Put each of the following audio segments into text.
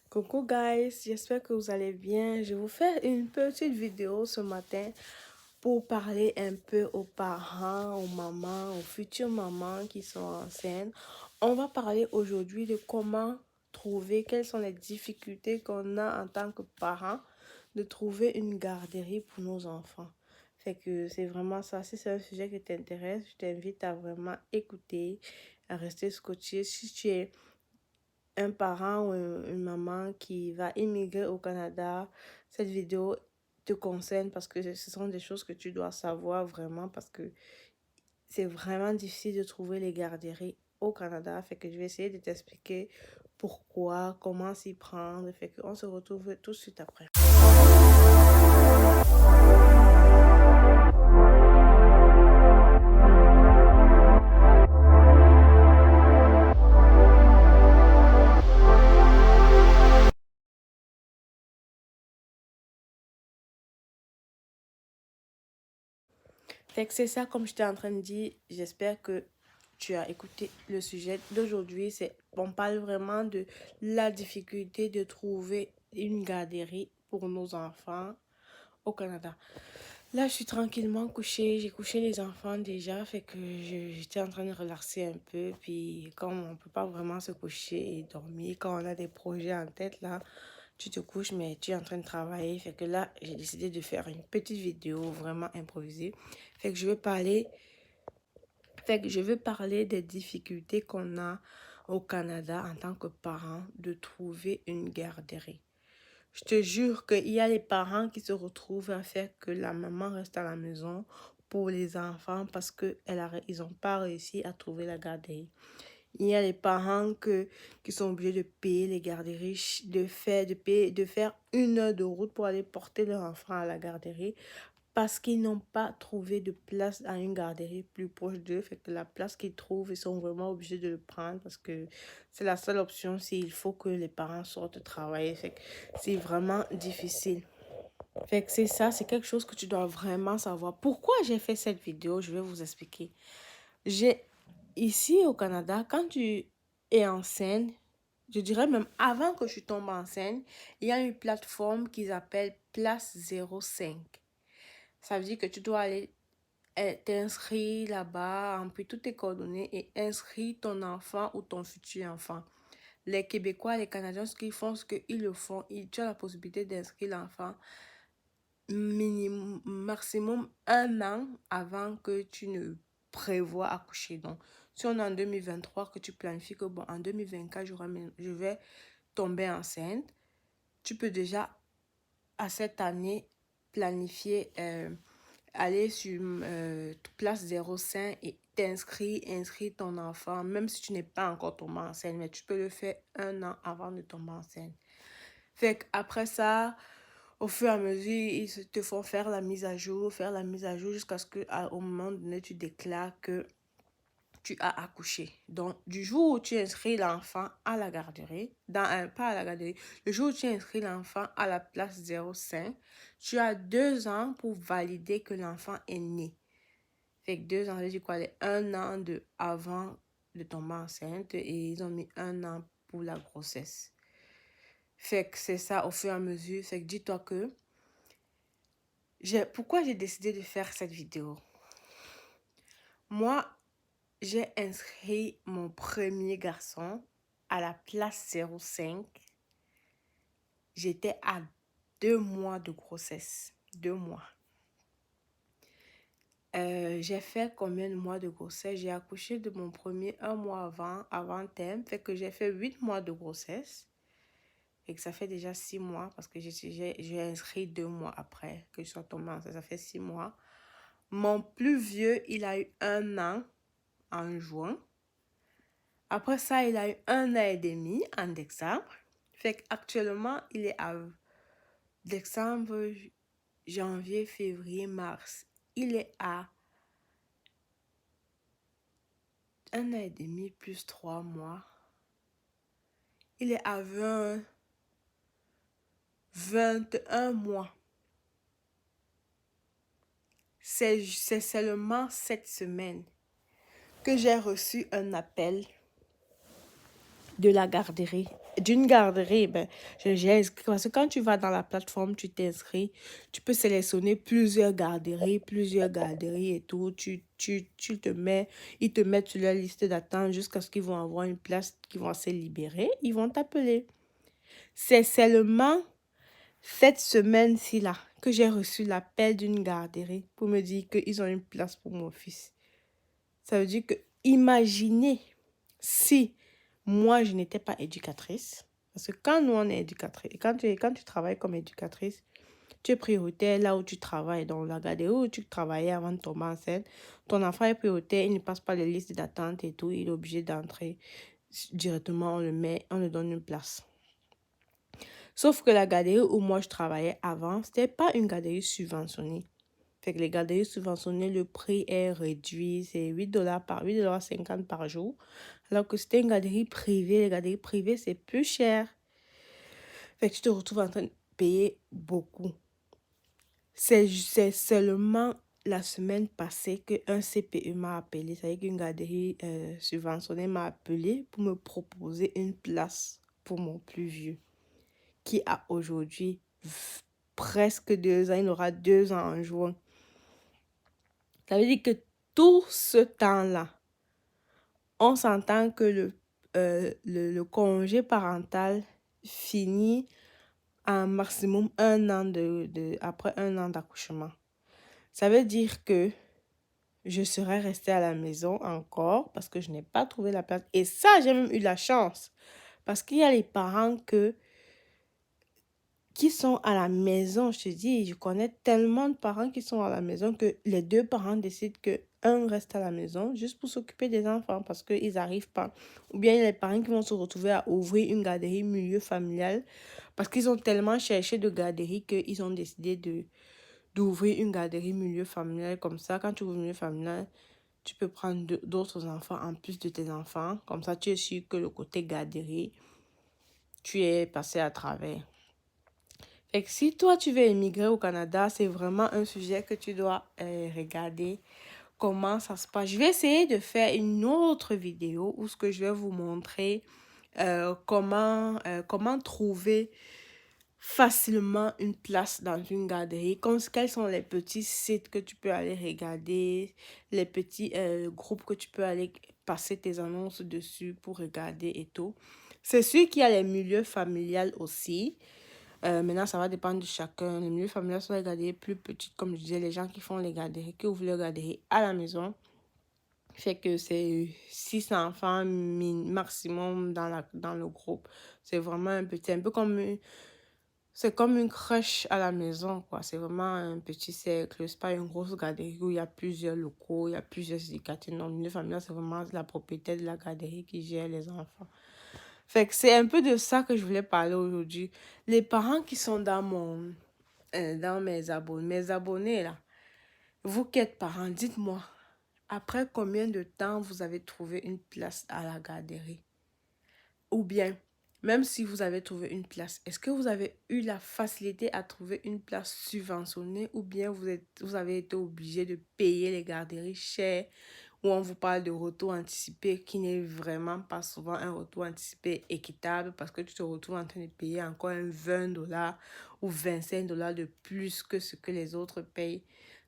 Coucou guys, j'espère que vous allez bien. Je vais vous faire une petite vidéo ce matin pour parler un peu aux parents, aux mamans, aux futures mamans qui sont enceintes. On va parler aujourd'hui de comment trouver, quelles sont les difficultés qu'on a en tant que parents de trouver une garderie pour nos enfants. Fait que c'est vraiment ça. Si c'est un sujet qui t'intéresse, je t'invite à vraiment écouter, à rester scotché. Si tu es un parent ou une maman qui va immigrer au Canada, cette vidéo te concerne parce que ce sont des choses que tu dois savoir vraiment parce que c'est vraiment difficile de trouver les garderies au Canada. Fait que je vais essayer de t'expliquer pourquoi, comment s'y prendre. Fait qu'on se retrouve tout de suite après. Fait que c'est ça, comme je t'ai en train de dire, j'espère que tu as écouté le sujet d'aujourd'hui. On parle vraiment de la difficulté de trouver une garderie pour nos enfants au Canada. Là, je suis tranquillement couchée. J'ai couché les enfants déjà, fait que j'étais en train de relaxer un peu. Puis, comme on peut pas vraiment se coucher et dormir, quand on a des projets en tête, là, tu te couches, mais tu es en train de travailler. Fait que là, j'ai décidé de faire une petite vidéo vraiment improvisée. Fait que je veux parler des difficultés qu'on a au Canada en tant que parents de trouver une garderie. Je te jure qu'il y a les parents qui se retrouvent à faire que la maman reste à la maison pour les enfants parce qu'ils n'ont pas réussi à trouver la garderie. Il y a les parents qui sont obligés de payer les garderies, de faire 1 heure de route pour aller porter leur enfant à la garderie parce qu'ils n'ont pas trouvé de place à une garderie plus proche d'eux. Fait que la place qu'ils trouvent, ils sont vraiment obligés de le prendre parce que c'est la seule option s'il faut que les parents sortent travailler. Fait que c'est vraiment difficile. Fait que c'est ça, c'est quelque chose que tu dois vraiment savoir. Pourquoi j'ai fait cette vidéo, je vais vous expliquer. Ici au Canada, quand tu es enceinte, je dirais même avant que je tombe enceinte, il y a une plateforme qu'ils appellent Place 05. Ça veut dire que tu dois aller t'inscrire là-bas, remplir toutes tes coordonnées et inscrire ton enfant ou ton futur enfant. Les Québécois, les Canadiens, ce qu'ils font, ce qu'ils le font, tu as la possibilité d'inscrire l'enfant maximum 1 an avant que tu ne prévois accoucher. Donc, si on est en 2023, que tu planifies que bon, en 2024, je vais tomber enceinte, tu peux déjà, à cette année, planifier, aller sur place 05 et inscrire ton enfant, même si tu n'es pas encore tombé enceinte, mais tu peux le faire 1 an avant de tomber enceinte. Fait qu'après ça, au fur et à mesure, ils te font faire la mise à jour, jusqu'à ce qu'au moment donné, tu déclares que tu as accouché. Donc, du jour où tu inscris l'enfant à la garderie, pas à la garderie, le jour où tu inscris l'enfant à la place 05, tu as 2 ans pour valider que l'enfant est né. Fait que 2 ans, ça veut dire quoi? 1 an avant de tomber enceinte et ils ont mis 1 an pour la grossesse. Fait que c'est ça au fur et à mesure. Fait que dis-toi que pourquoi j'ai décidé de faire cette vidéo? Moi, j'ai inscrit mon premier garçon à la place 05. J'étais à 2 mois de grossesse. 2 mois. J'ai fait combien de mois de grossesse? J'ai accouché de mon premier 1 mois avant terme. Fait que j'ai fait 8 mois de grossesse. Et que ça fait déjà 6 mois parce que j'ai inscrit 2 mois après que je sois tombée enceinte. Ça fait 6 mois. Mon plus vieux, il a eu 1 an en juin. Après ça, il a eu 1 an et demi en décembre. Fait qu'actuellement, il est à décembre, janvier, février, mars. Il est à 1 an et demi plus 3 mois. Il est à 21 mois. C'est seulement cette semaine que j'ai reçu un appel de la garderie. d'une garderie, ben, j'ai inscrit, parce que quand tu vas dans la plateforme, tu t'inscris, tu peux sélectionner plusieurs garderies et tout. Tu te mets, ils te mettent sur la liste d'attente jusqu'à ce qu'ils vont avoir une place qui va se libérer. Ils vont t'appeler. C'est seulement cette semaine-ci là que j'ai reçu l'appel d'une garderie pour me dire qu'ils ont une place pour mon fils. Ça veut dire que, imaginez si moi je n'étais pas éducatrice. Parce que quand nous on est éducatrice, quand tu travailles comme éducatrice, tu es prioritaire là où tu travailles. Dans la garderie où tu travaillais avant de tomber enceinte, ton enfant est prioritaire, il ne passe pas les listes d'attente et tout, il est obligé d'entrer directement, on le met, on le donne une place. Sauf que la garderie où moi je travaillais avant, c'était pas une garderie subventionnée. Fait que les garderies subventionnées, le prix est réduit, c'est 8 $ par 8,50 $ par jour. Alors que c'était une garderie privée, les garderies privées, c'est plus cher. Fait que tu te retrouves en train de payer beaucoup. C'est seulement la semaine passée qu'un CPE m'a appelé, c'est-à-dire qu'une garderie subventionnée m'a appelé pour me proposer une place pour mon plus vieux, qui a aujourd'hui presque 2 ans, il aura 2 ans en juin. Ça veut dire que tout ce temps-là, on s'entend que le congé parental finit en maximum 1 an après 1 an d'accouchement. Ça veut dire que je serais restée à la maison encore parce que je n'ai pas trouvé la place. Et ça, j'ai même eu la chance. Parce qu'il y a les parents qui sont à la maison. Je te dis, je connais tellement de parents qui sont à la maison que les deux parents décident que un reste à la maison juste pour s'occuper des enfants parce qu'ils n'arrivent pas. Ou bien il y a les parents qui vont se retrouver à ouvrir une garderie milieu familial parce qu'ils ont tellement cherché de garderie qu'ils ont décidé d'ouvrir une garderie milieu familial. Comme ça, quand tu ouvres milieu familial, tu peux prendre d'autres enfants en plus de tes enfants. Comme ça, tu es sûr que le côté garderie, tu es passé à travers. Fait que si toi, tu veux émigrer au Canada, c'est vraiment un sujet que tu dois regarder comment ça se passe. Je vais essayer de faire une autre vidéo où ce que je vais vous montrer comment trouver facilement une place dans une garderie. Quels sont les petits sites que tu peux aller regarder, les petits groupes que tu peux aller passer tes annonces dessus pour regarder et tout. C'est sûr qu'il y a les milieux familiales aussi. Maintenant, ça va dépendre de chacun. Les milieux familiaux sont les garderies plus petites, comme je disais, les gens qui font les garderies, qui ouvrent les garderies à la maison. Fait que c'est 6 enfants maximum dans le groupe. C'est vraiment un petit, un peu comme c'est comme une crèche à la maison, quoi. C'est vraiment un petit cercle. C'est pas une grosse garderie où il y a plusieurs locaux, il y a plusieurs éducateurs. Non, le milieu familial, c'est vraiment la propriétaire de la garderie qui gère les enfants. Fait que c'est un peu de ça que je voulais parler aujourd'hui. Les parents qui sont dans mes abonnés là, vous qui êtes parents, dites-moi, après combien de temps vous avez trouvé une place à la garderie? Ou bien, même si vous avez trouvé une place, est-ce que vous avez eu la facilité à trouver une place subventionnée ou bien vous avez été obligé de payer les garderies chères où on vous parle de retour anticipé qui n'est vraiment pas souvent un retour anticipé équitable parce que tu te retrouves en train de payer encore un 20 $ ou 25 $ de plus que ce que les autres payent,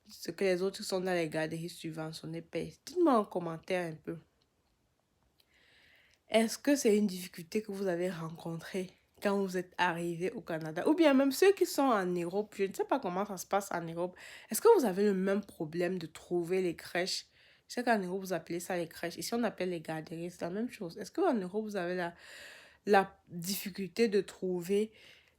ce que les autres qui sont dans les garderies subventionnées payent. Dites-moi en commentaire un peu. Est-ce que c'est une difficulté que vous avez rencontrée quand vous êtes arrivé au Canada? Ou bien même ceux qui sont en Europe, je ne sais pas comment ça se passe en Europe. Est-ce que vous avez le même problème de trouver les crèches? Je sais qu'en Europe, vous appelez ça les crèches. Ici, on appelle les garderies. C'est la même chose. Est-ce qu'en Europe, vous avez la difficulté de trouver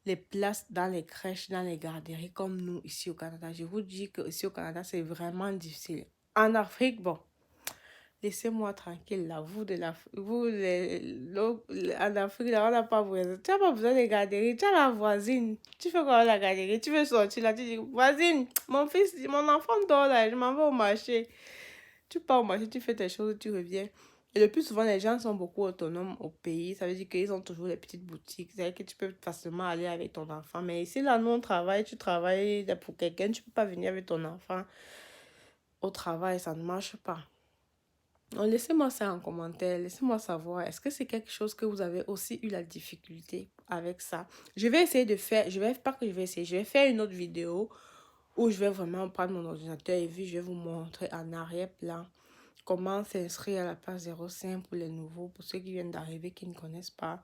les places dans les crèches, dans les garderies, comme nous ici au Canada? Je vous dis que ici au Canada, c'est vraiment difficile. En Afrique, bon. Laissez-moi tranquille là, en Afrique, là, on n'a pas besoin. Tu n'as pas besoin de garderie, tu as la voisine. Tu fais quoi la garderie? Tu veux sortir là, tu dis, voisine, mon enfant dort là, je m'en vais au marché. Tu pars au marché, tu fais tes choses, tu reviens. Et le plus souvent, les gens sont beaucoup autonomes au pays. Ça veut dire qu'ils ont toujours les petites boutiques. C'est-à-dire que tu peux facilement aller avec ton enfant. Mais ici, là, nous, on travaille, tu travailles pour quelqu'un, tu ne peux pas venir avec ton enfant au travail, ça ne marche pas. Donc, laissez-moi ça en commentaire. Laissez-moi savoir. Est-ce que c'est quelque chose que vous avez aussi eu la difficulté avec ça? Je vais essayer de faire... pas que je vais essayer. Je vais faire une autre vidéo où je vais vraiment prendre mon ordinateur et puis je vais vous montrer en arrière-plan comment s'inscrire à la page 05 pour les nouveaux, pour ceux qui viennent d'arriver, qui ne connaissent pas.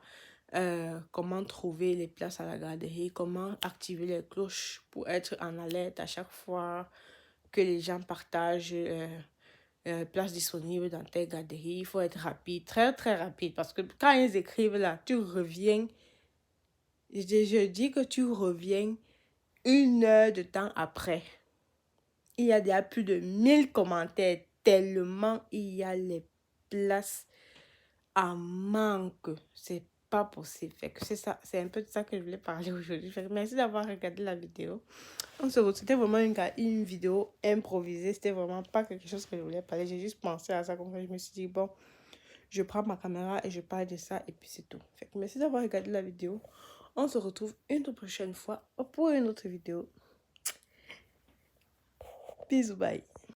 Comment trouver les places à la garderie, comment activer les cloches pour être en alerte à chaque fois que les gens partagent place disponible dans telle garderie. Il faut être rapide, très très rapide, parce que quand ils écrivent là, tu reviens, je dis que tu reviens 1 heure de temps après. Il y a déjà plus de 1000 commentaires, tellement il y a les places à manque. C'est pas possible. Fait que c'est ça, c'est un peu de ça que je voulais parler aujourd'hui. Fait que merci d'avoir regardé la vidéo. On se retrouve. C'était vraiment une vidéo improvisée. C'était vraiment pas quelque chose que je voulais parler. J'ai juste pensé à ça comme ça. Je me suis dit, bon, je prends ma caméra et je parle de ça et puis c'est tout. Fait que merci d'avoir regardé la vidéo. On se retrouve une autre prochaine fois pour une autre vidéo. Bisous, bye.